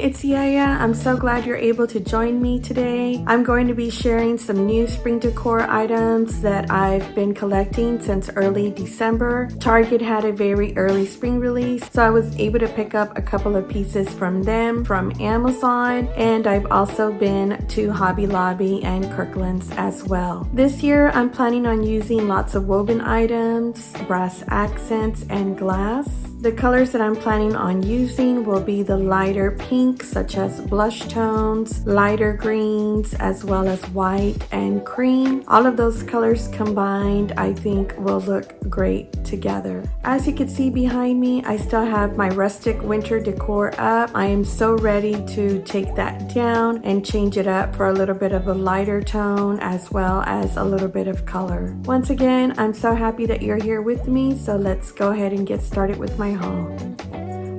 it's Yaya. I'm so glad you're able to join me today. I'm going to be sharing some new spring decor items that I've been collecting since early December. Target had a very early spring release, so I was able to pick up a couple of pieces from them from Amazon, and I've also been to Hobby Lobby and Kirkland's as well. This year I'm planning on using lots of woven items, brass accents, and glass. The colors that I'm planning on using will be the lighter pinks, such as blush tones, lighter greens, as well as white and cream. All of those colors combined, I think, will look great together. As you can see behind me, I still have my rustic winter decor up. I am so ready to take that down and change it up for a little bit of a lighter tone as well as a little bit of color. Once again, I'm so happy that you're here with me, so let's go ahead and get started with my haul.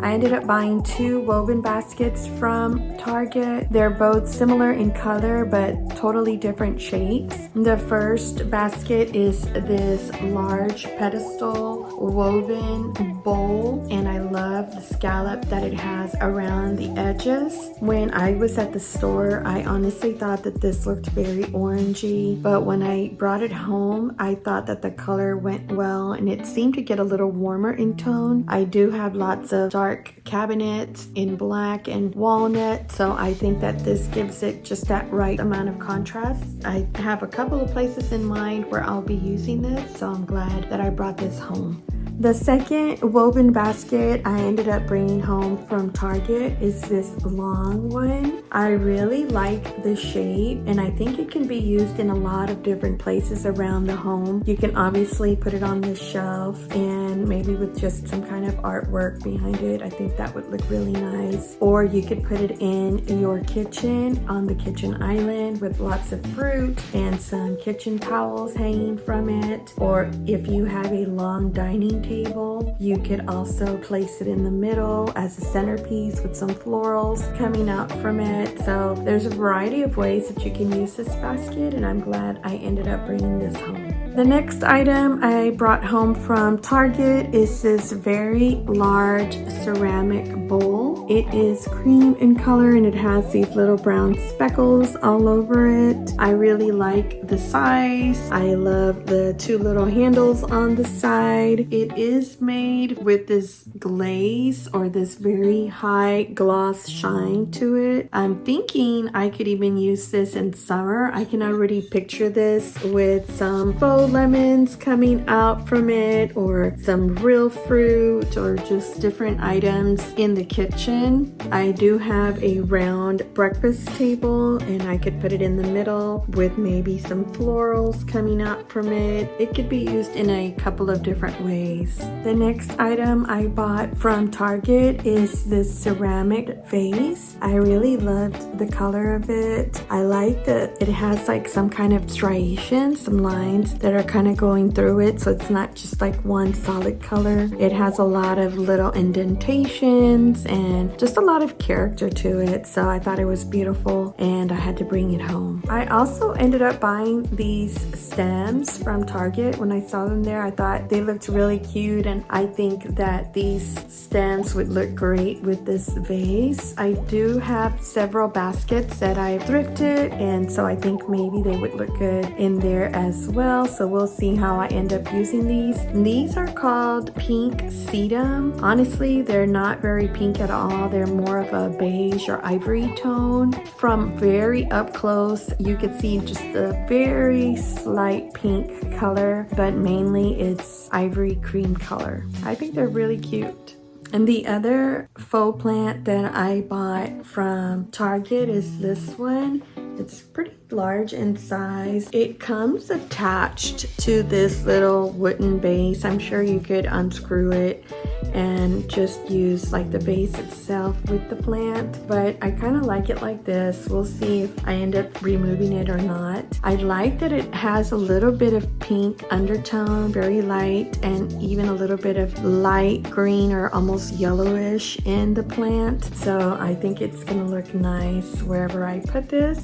I ended up buying 2 woven baskets from Target. They're both similar in color but totally different shapes. The first basket is this large pedestal woven bowl, and I love the scallop that it has around the edges. When I was at the store, I honestly thought that this looked very orangey, but when I brought it home, I thought that the color went well and it seemed to get a little warmer in tone. I do have lots of dark cabinets in black and walnut, so I think that this gives it just that right amount of contrast. I have a couple of places in mind where I'll be using this, so I'm glad that I brought this home. The second woven basket I ended up bringing home from Target is this long one. I really like the shape, and I think it can be used in a lot of different places around the home. You can obviously put it on the shelf and maybe with just some kind of artwork behind it. I think that would look really nice. Or you could put it in your kitchen on the kitchen island with lots of fruit and some kitchen towels hanging from it. Or if you have a long dining table, you could also place it in the middle as a centerpiece with some florals coming out from it. So there's a variety of ways that you can use this basket, and I'm glad I ended up bringing this home. The next item I brought home from Target is this very large ceramic bowl. It is cream in color and it has these little brown speckles all over it. I really like the size. I love the 2 little handles on the side. It is made with this glaze or this very high gloss shine to it. I'm thinking I could even use this in summer. I can already picture this with some faux lemons coming out from it, or some real fruit, or just different items in the kitchen. I do have a round breakfast table, and I could put it in the middle with maybe some florals coming out from it. It could be used in a couple of different ways. The next item I bought from Target is this ceramic vase. I really loved the color of it. I like that it has like some kind of striations, some lines that are kind of going through it, so it's not just like one solid color. It has a lot of little indentations and just a lot of character to it, so I thought it was beautiful and I had to bring it home. I also ended up buying these stems from Target. When I saw them there, I thought they looked really cute, and I think that these stems would look great with this vase. I do have several baskets that I thrifted, and so I think maybe they would look good in there as well, so we'll see how I end up using these. These are called pink sedum. Honestly, they're not very pink at all. They're more of a beige or ivory tone. From very up close, you could see just a very slight pink color, but mainly it's ivory cream color. I think they're really cute. And the other faux plant that I bought from Target is this one. It's pretty large in size. It comes attached to this little wooden base. I'm sure you could unscrew it and just use like the base itself with the plant, but I kind of like it like this. We'll see if I end up removing it or not. I like that it has a little bit of pink undertone, very light, and even a little bit of light green or almost yellowish in the plant, so I think it's gonna look nice wherever I put this.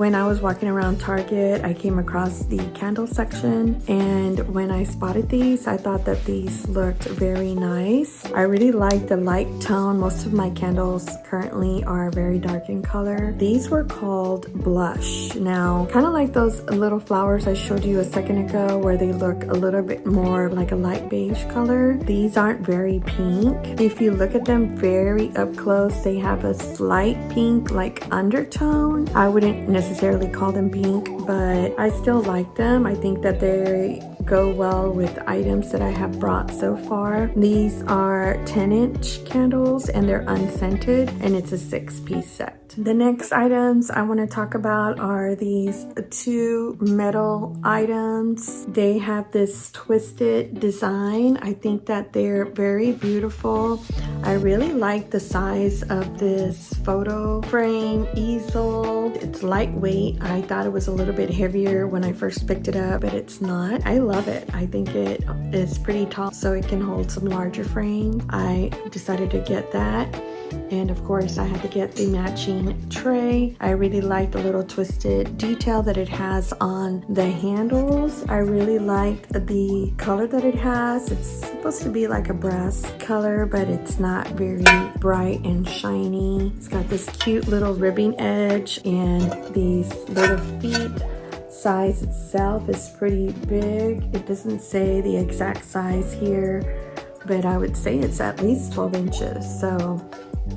When I was walking around Target, I came across the candle section, and when I spotted these, I thought that these looked very nice. I really like the light tone. Most of my candles currently are very dark in color. These were called Blush. Now, kind of like those little flowers I showed you a second ago where they look a little bit more like a light beige color. These aren't very pink. If you look at them very up close, they have a slight pink like undertone. I wouldn't necessarily call them pink, but I still like them. I think that they go well with items that I have brought so far. These are 10-inch candles and they're unscented, and it's a 6-piece set. The next items I want to talk about are these 2 metal items. They have this twisted design. I think that they're very beautiful. I really like the size of this photo frame easel. It's lightweight. I thought it was a little bit heavier when I first picked it up, but it's not. I love it. I think it is pretty tall, so it can hold some larger frame. I decided to get that. And of course I had to get the matching tray. I really like the little twisted detail that it has on the handles. I really liked the color that it has. It's supposed to be like a brass color, but it's not very bright and shiny. It's got this cute little ribbing edge and these little feet. Size itself is pretty big. It doesn't say the exact size here, but I would say it's at least 12 inches. So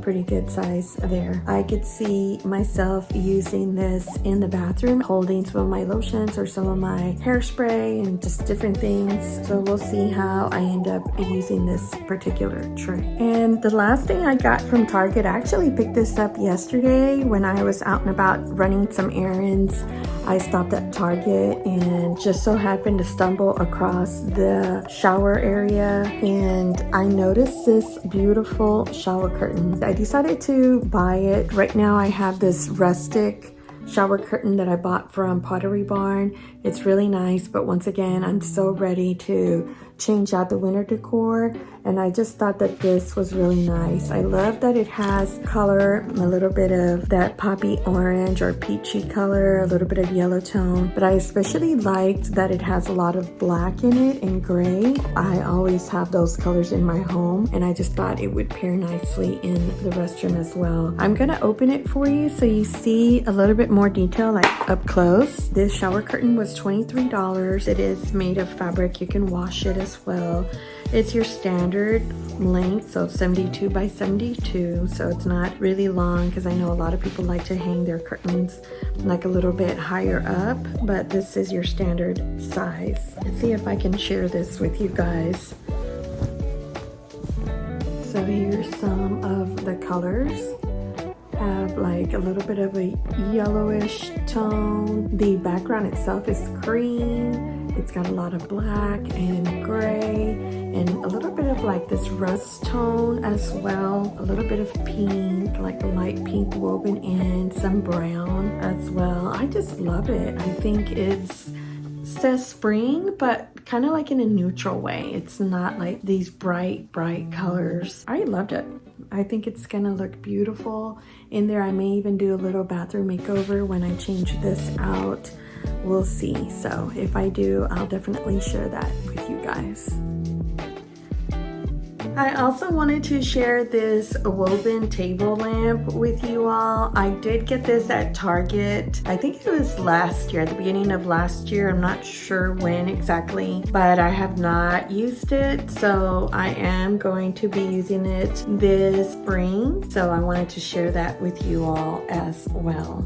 pretty good size there. I could see myself using this in the bathroom, holding some of my lotions or some of my hairspray and just different things. So we'll see how I end up using this particular tray. And the last thing I got from Target, I actually picked this up yesterday when I was out and about running some errands. I stopped at Target and just so happened to stumble across the shower area, and I noticed this beautiful shower curtain. I decided to buy it. Right now I have this rustic shower curtain that I bought from Pottery Barn. It's really nice, but once again, I'm so ready to change out the winter decor, and I just thought that this was really nice. I love that it has color, a little bit of that poppy orange or peachy color, a little bit of yellow tone, but I especially liked that it has a lot of black in it and gray. I always have those colors in my home, and I just thought it would pair nicely in the restroom as well. I'm gonna open it for you so you see a little bit more detail, like up close. This shower curtain was $23. It is made of fabric. You can wash it as well. It's your standard length, so 72 by 72, so it's not really long, because I know a lot of people like to hang their curtains like a little bit higher up, but this is your standard size. Let's see if I can share this with you guys. So here's some of the colors. Have like a little bit of a yellowish tone. The background itself is cream. It's got a lot of black and gray and a little bit of like this rust tone as well. A little bit of pink, like a light pink woven in, some brown as well. I just love it. I think it's says spring, but kind of like in a neutral way. It's not like these bright colors. I loved it. I think it's gonna look beautiful in there. I may even do a little bathroom makeover when I change this out. We'll see. So if I do, I'll definitely share that with you guys. I also wanted to share this woven table lamp with you all. I did get this at Target. I think it was last year, at the beginning of last year. I'm not sure when exactly, but I have not used it. So I am going to be using it this spring. So I wanted to share that with you all as well.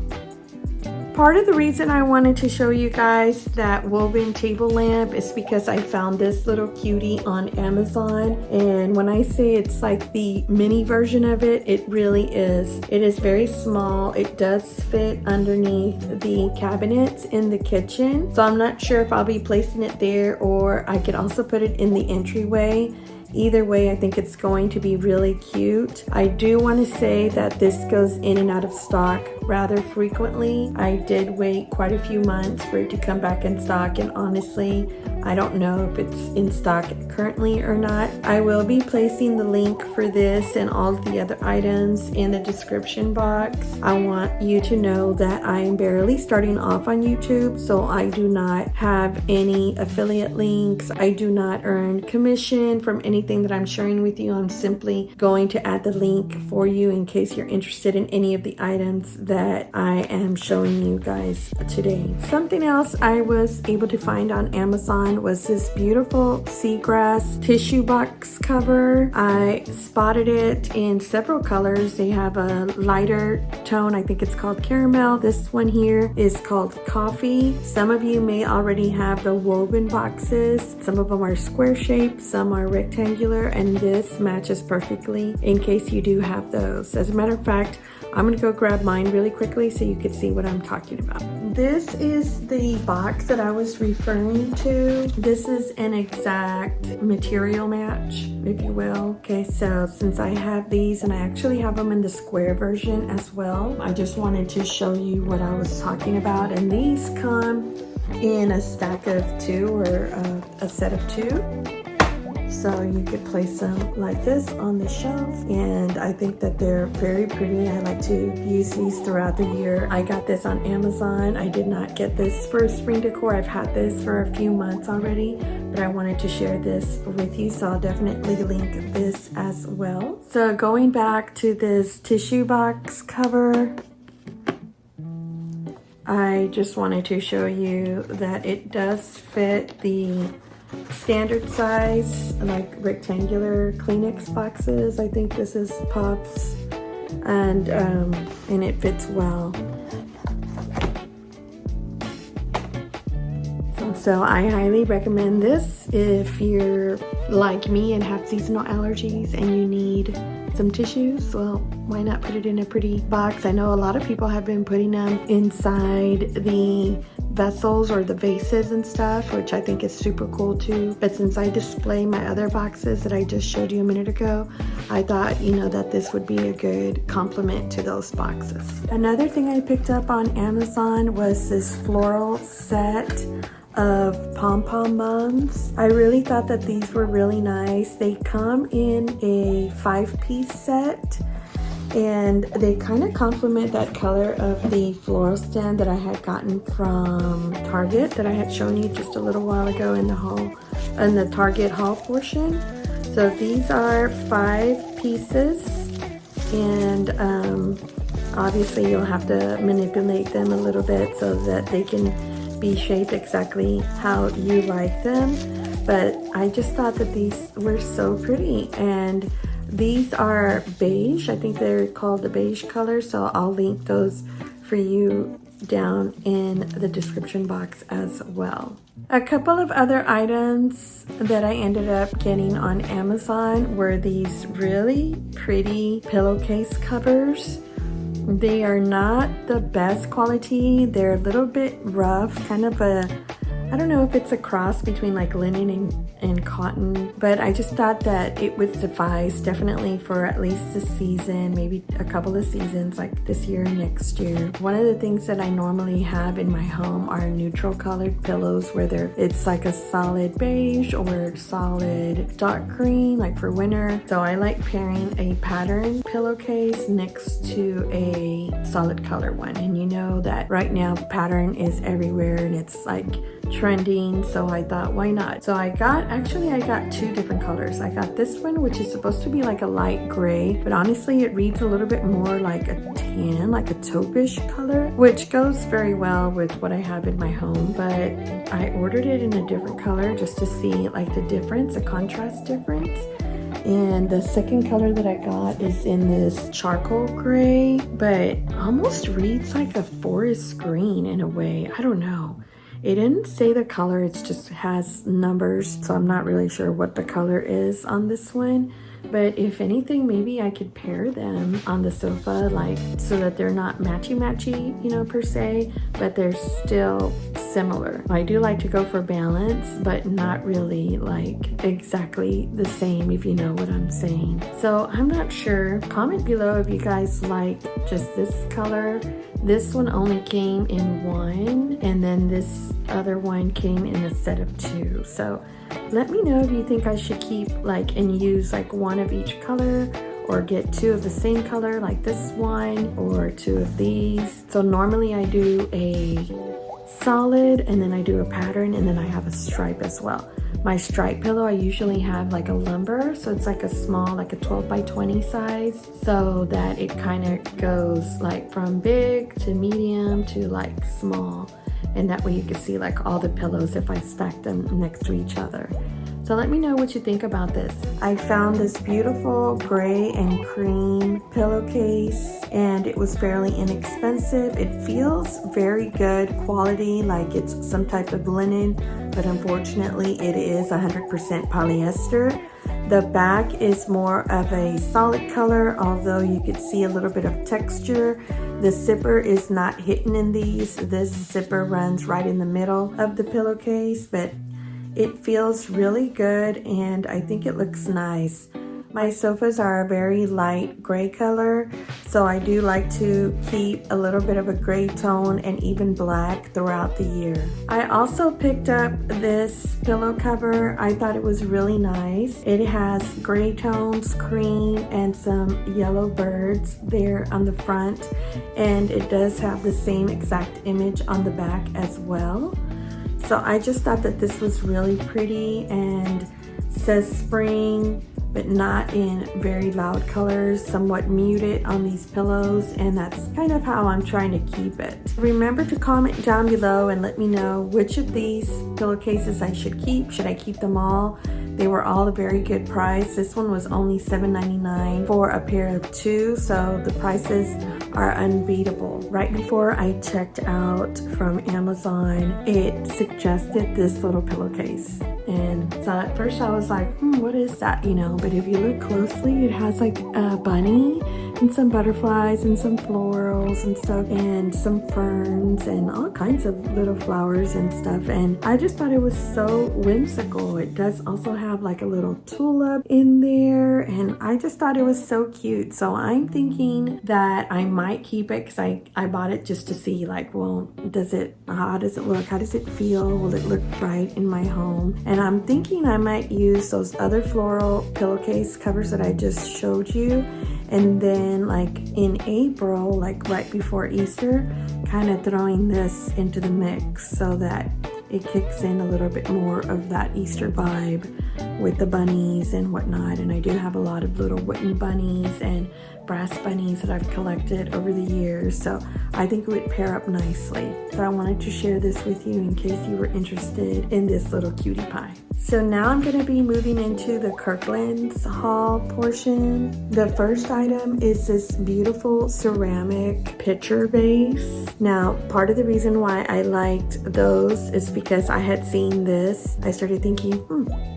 Part of the reason I wanted to show you guys that woven table lamp is because I found this little cutie on Amazon, and when I say it's like the mini version of it, it really is. It is very small. It does fit underneath the cabinets in the kitchen, so I'm not sure if I'll be placing it there, or I could also put it in the entryway Either way, I think it's going to be really cute. I do want to say that this goes in and out of stock rather frequently. I did wait quite a few months for it to come back in stock, and honestly, I don't know if it's in stock currently or not. I will be placing the link for this and all of the other items in the description box. I want you to know that I am barely starting off on YouTube, so I do not have any affiliate links. I do not earn commission from anything that I'm sharing with you. I'm simply going to add the link for you in case you're interested in any of the items that I am showing you guys today. Something else I was able to find on Amazon was this beautiful seagrass tissue box cover. I spotted it in several colors. They have a lighter tone, I think it's called caramel. This one here is called coffee. Some of you may already have the woven boxes. Some of them are square shaped, some are rectangular, and this matches perfectly in case you do have those. As a matter of fact, I'm gonna go grab mine really quickly so you can see what I'm talking about. This is the box that I was referring to. This is an exact material match, if you will. Okay, so since I have these, and I actually have them in the square version as well, I just wanted to show you what I was talking about. And these come in a stack of 2 or a set of 2. So you could place them like this on the shelf, and I think that they're very pretty. I like to use these throughout the year. I got this on Amazon. I did not get this for spring decor. I've had this for a few months already, but I wanted to share this with you, so I'll definitely link this as well. So going back to this tissue box cover, I just wanted to show you that it does fit the standard size, like rectangular Kleenex boxes. I think this is Puffs, and it fits well. So I highly recommend this if you're like me and have seasonal allergies and you need some tissues. Well, why not put it in a pretty box? I know a lot of people have been putting them inside the vessels or the vases and stuff, which I think is super cool too. But since I display my other boxes that I just showed you a minute ago, I thought, you know, that this would be a good complement to those boxes. Another thing I picked up on Amazon was this floral set of pom-pom buns. I really thought that these were really nice. They come in a 5-piece set, and they kind of complement that color of the floral stand that I had gotten from Target that I had shown you just a little while ago in the Target haul portion. So these are 5 pieces, and obviously you'll have to manipulate them a little bit so that they can be shaped exactly how you like them. But I just thought that these were so pretty, and these are beige. I think they're called the beige color, so I'll link those for you down in the description box as well. A couple of other items that I ended up getting on Amazon were these really pretty pillowcase covers. They are not the best quality. They're a little bit rough, kind of a, I don't know if it's a cross between like linen and cotton, but I just thought that it would suffice definitely for at least a season, maybe a couple of seasons, like this year and next year. One of the things that I normally have in my home are neutral colored pillows, whether it's like a solid beige or solid dark green, like for winter. So I like pairing a pattern pillowcase next to a solid color one. And you know that right now pattern is everywhere and it's like trending, so I thought, why not? So I got 2 different colors. I got this one, which is supposed to be like a light gray, but honestly it reads a little bit more like a tan, like a taupe-ish color, which goes very well with what I have in my home. But I ordered it in a different color just to see like the difference, a contrast difference. And the second color that I got is in this charcoal gray, but almost reads like a forest green in a way. I don't know. It didn't say the color, it just has numbers, so I'm not really sure what the color is on this one. But if anything, maybe I could pair them on the sofa, like so that they're not matchy-matchy, you know, per se, but they're still similar. I do like to go for balance, but not really like exactly the same, if you know what I'm saying. So I'm not sure. Comment below if you guys like just this color. This one only came in one, and then this other one came in a set of two. So let me know if you think I should keep like and use like one of each color, or get two of the same color like this one, or two of these. So normally I do a solid, and then I do a pattern, and then I have a stripe as well. My stripe pillow, I usually have like a lumber, so it's like a small, like a 12 by 20 size, so that it kind of goes like from big to medium to like small, and that way you can see like all the pillows if I stack them next to each other. So let me know what you think about this. I found this beautiful gray and cream pillowcase, and it was fairly inexpensive. It feels very good quality, like it's some type of linen, but unfortunately it is 100% polyester. The back is more of a solid color, although you could see a little bit of texture. The zipper is not hidden in these. This zipper runs right in the middle of the pillowcase, but it feels really good, and I think it looks nice. My sofas are a very light gray color, so I do like to keep a little bit of a gray tone and even black throughout the year. I also picked up this pillow cover. I thought it was really nice. It has gray tones, cream, and some yellow birds there on the front, and it does have the same exact image on the back as well. So I just thought that this was really pretty, and says spring, but not in very loud colors, somewhat muted on these pillows, and that's kind of how I'm trying to keep it. Remember to comment down below and let me know which of these pillowcases I should keep. Should I keep them all? They were all a very good price. This one was only $7.99 for a pair of two, so the prices are unbeatable. Right before I checked out from Amazon, it suggested this little pillowcase. And so at first I was like, what is that, you know? But if you look closely, it has like a bunny and some butterflies and some florals and stuff, and some ferns and all kinds of little flowers and stuff. And I just thought it was so whimsical. It does also have like a little tulip in there, and I just thought it was so cute. So I'm thinking that I might keep it, because I bought it just to see like, well, how does it look? How does it feel? Will it look right in my home? And I'm thinking I might use those other floral pillowcase covers that I just showed you, and then like in April, like right before Easter, kind of throwing this into the mix so that it kicks in a little bit more of that Easter vibe with the bunnies and whatnot. And I do have a lot of little wooden bunnies and brass bunnies that I've collected over the years, so I think it would pair up nicely. So I wanted to share this with you in case you were interested in this little cutie pie. So now I'm going to be moving into the Kirkland's haul portion. The first item is this beautiful ceramic pitcher vase. Now, part of the reason why I liked those is because I had seen this. I started thinking,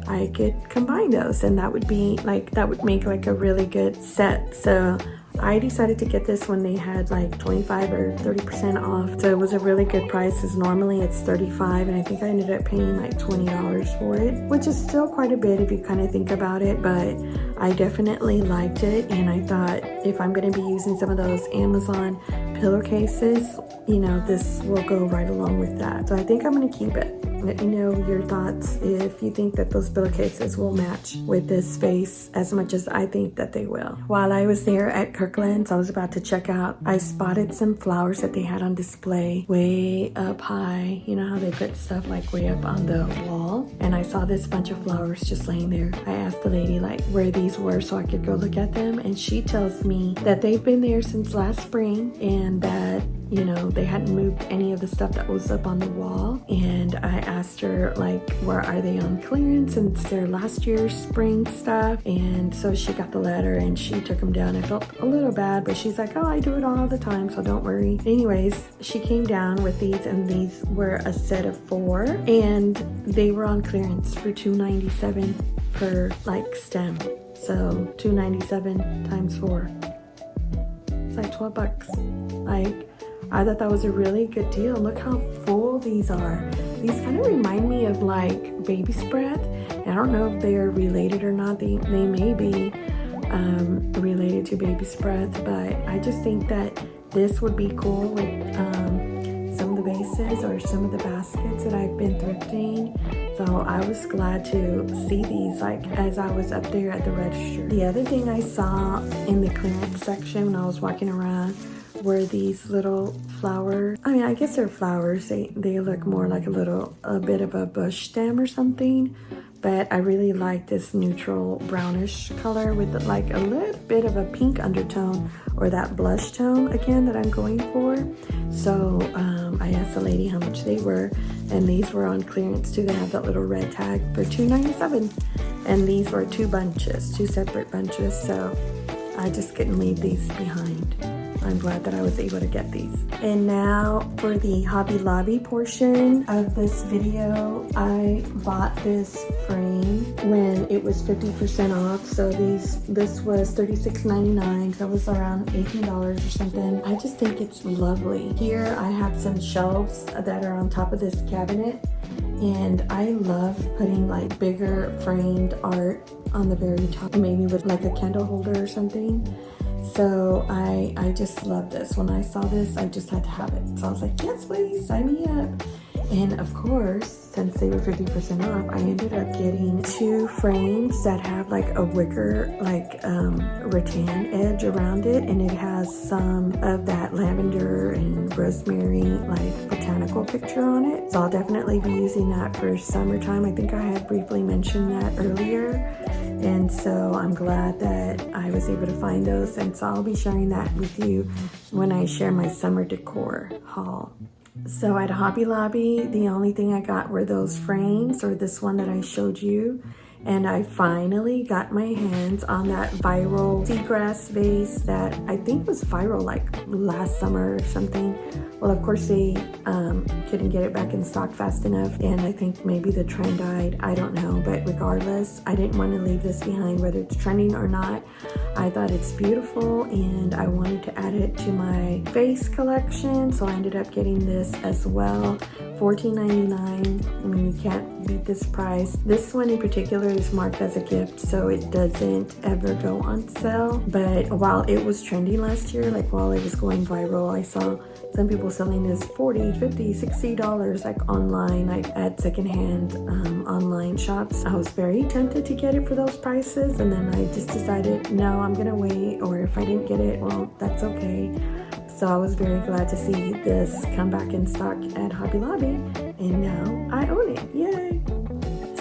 I could combine those, and that would be like, that would make like a really good set. So I decided to get this when they had like 25 or 30% off. So it was a really good price, because normally it's $35, and I think I ended up paying like $20 for it, which is still quite a bit if you kind of think about it, but I definitely liked it. And I thought, if I'm going to be using some of those Amazon pillowcases, you know, this will go right along with that. So I think I'm going to keep it. Let me know your thoughts if you think that those pillowcases will match with this vase as much as I think that they will. While I was there at Kirkland's, I was about to check out, I spotted some flowers that they had on display way up high. You know how they put stuff like way up on the wall? And I saw this bunch of flowers just laying there. I asked the lady like where these were so I could go look at them, and she tells me that they've been there since last spring, and that, you know, they hadn't moved any of the stuff that was up on the wall. And I asked her like, where are they on clearance, since they're last year's spring stuff? And so she got the letter and she took them down. I felt a little bad, but she's like, oh, I do it all the time, so don't worry. Anyways, she came down with these, and these were a set of 4, and they were on clearance for $2.97 per like stem. So $2.97 times 4, it's like $12. Like, I thought that was a really good deal. Look how full these are. These kind of remind me of like baby's breath. And I don't know if they are related or not. They may be related to baby's breath, but I just think that this would be cool with some of the vases or some of the baskets that I've been thrifting. So I was glad to see these like as I was up there at the register. The other thing I saw in the clearance section when I was walking around were these little flowers. I mean, I guess they're flowers. They look more like a bit of a bush stem or something. But I really like this neutral brownish color with like a little bit of a pink undertone, or that blush tone again that I'm going for. So I asked the lady how much they were, and these were on clearance too. They have that little red tag for $2.97, and these were two separate bunches. So I just couldn't leave these behind. I'm glad that I was able to get these. And now for the Hobby Lobby portion of this video, I bought this frame when it was 50% off. So this was $36.99, so it was around $18 or something. I just think it's lovely. Here I have some shelves that are on top of this cabinet, and I love putting like bigger framed art on the very top, maybe with like a candle holder or something. So I just love this. When I saw this, I just had to have it. So I was like, yes, please, sign me up. And of course, since they were 50% off, I ended up getting two frames that have like a wicker, like rattan edge around it. And it has some of that lavender and rosemary, like botanical picture on it. So I'll definitely be using that for summertime. I think I had briefly mentioned that earlier. And so I'm glad that I was able to find those. And so I'll be sharing that with you when I share my summer decor haul. So at Hobby Lobby, the only thing I got were those frames, or this one that I showed you. And I finally got my hands on that viral seagrass vase that I think was viral like last summer or something. Well, of course they couldn't get it back in stock fast enough, and I think maybe the trend died, I don't know. But regardless, I didn't want to leave this behind, whether it's trending or not. I thought it's beautiful and I wanted to add it to my vase collection, so I ended up getting this as well. $14.99. I mean, you can't beat this price. This one in particular is marked as a gift, so it doesn't ever go on sale. But while it was trending last year, like while it was going viral, I saw some people selling this $40, $50, $60 like online, like at secondhand online shops. I was very tempted to get it for those prices, and then I just decided, no, I'm gonna wait, or if I didn't get it, well, that's okay. So I was very glad to see this come back in stock at Hobby Lobby, and now I own it. Yay!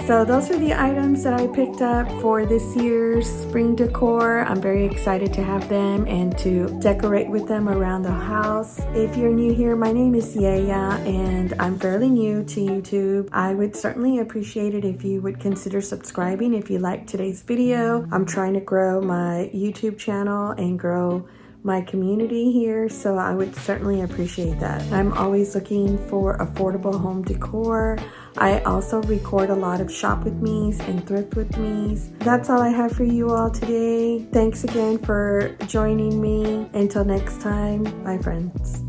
So those are the items that I picked up for this year's spring decor. I'm very excited to have them and to decorate with them around the house. If you're new here, my name is Yaya and I'm fairly new to YouTube. I would certainly appreciate it if you would consider subscribing if you liked today's video. I'm trying to grow my YouTube channel and grow my community here, so I would certainly appreciate that. I'm always looking for affordable home decor. I also record a lot of shop with me's and thrift with me's. That's all I have for you all today. Thanks again for joining me. Until next time, bye friends.